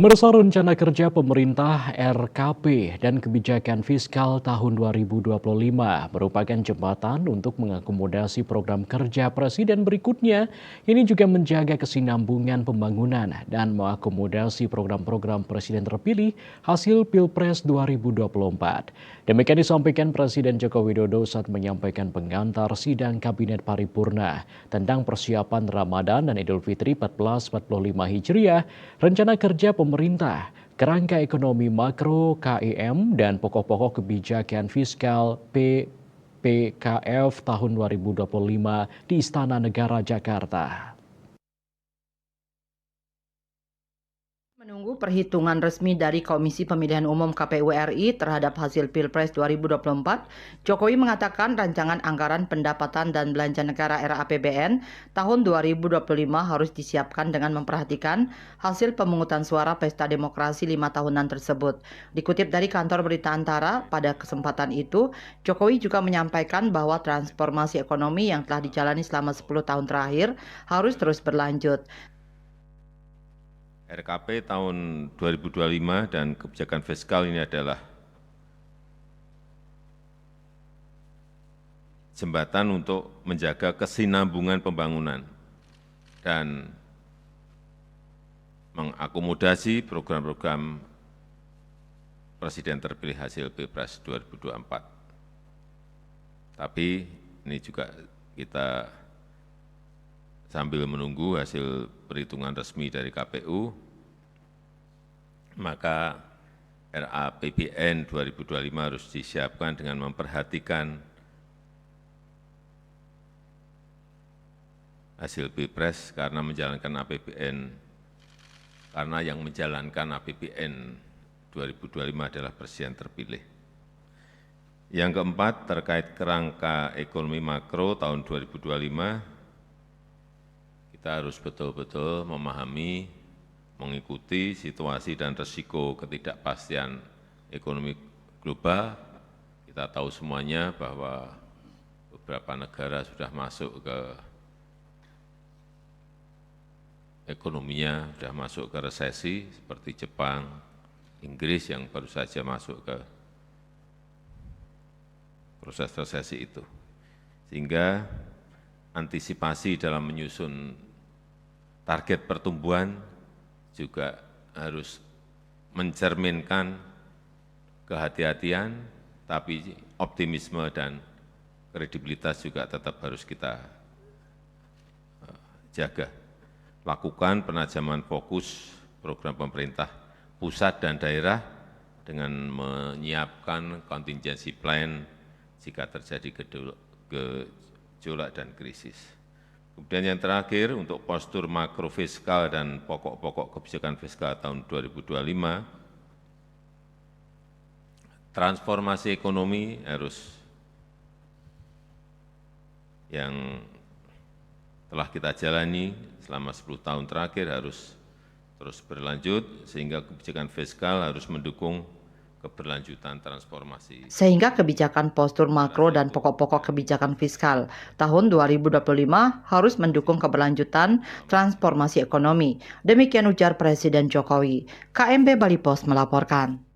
Pemirsa, rencana kerja pemerintah RKP dan kebijakan fiskal tahun 2025 merupakan jembatan untuk mengakomodasi program kerja presiden berikutnya. Ini juga menjaga kesinambungan pembangunan dan mengakomodasi program-program presiden terpilih hasil Pilpres 2024. Demikian disampaikan Presiden Joko Widodo saat menyampaikan pengantar sidang Kabinet Paripurna tentang persiapan Ramadan dan Idul Fitri 1445 Hijriah, rencana kerja pemerintah, kerangka ekonomi makro KEM dan pokok-pokok kebijakan fiskal PPKF tahun 2025 di Istana Negara Jakarta. Menunggu perhitungan resmi dari Komisi Pemilihan Umum KPU RI terhadap hasil Pilpres 2024, Jokowi mengatakan rancangan anggaran pendapatan dan belanja negara era APBN tahun 2025 harus disiapkan dengan memperhatikan hasil pemungutan suara pesta demokrasi 5 tahunan tersebut. Dikutip dari kantor berita Antara, pada kesempatan itu, Jokowi juga menyampaikan bahwa transformasi ekonomi yang telah dijalani selama 10 tahun terakhir harus terus berlanjut. RKP tahun 2025 dan kebijakan fiskal ini adalah jembatan untuk menjaga kesinambungan pembangunan dan mengakomodasi program-program presiden terpilih hasil Pilpres 2024. Tapi ini juga kita sambil menunggu hasil perhitungan resmi dari KPU, maka RAPBN 2025 harus disiapkan dengan memperhatikan hasil Pilpres karena yang menjalankan APBN 2025 adalah presiden terpilih. Yang keempat, terkait kerangka ekonomi makro tahun 2025, kita harus betul-betul memahami, mengikuti situasi dan risiko ketidakpastian ekonomi global. Kita tahu semuanya bahwa beberapa negara sudah masuk ke ekonominya, sudah masuk ke resesi seperti Jepang, Inggris yang baru saja masuk ke proses resesi itu. Sehingga antisipasi dalam menyusun target pertumbuhan juga harus mencerminkan kehati-hatian, tapi optimisme dan kredibilitas juga tetap harus kita jaga. Lakukan penajaman fokus program pemerintah pusat dan daerah dengan menyiapkan contingency plan jika terjadi gejolak dan krisis. Kemudian yang terakhir, untuk postur makro fiskal dan pokok-pokok kebijakan fiskal tahun 2025, transformasi ekonomi harus yang telah kita jalani selama 10 tahun terakhir harus terus berlanjut, sehingga kebijakan fiskal harus mendukung keberlanjutan transformasi. Sehingga kebijakan postur makro dan pokok-pokok kebijakan fiskal tahun 2025 harus mendukung keberlanjutan transformasi ekonomi. Demikian ujar Presiden Jokowi. KMP Bali Pos melaporkan.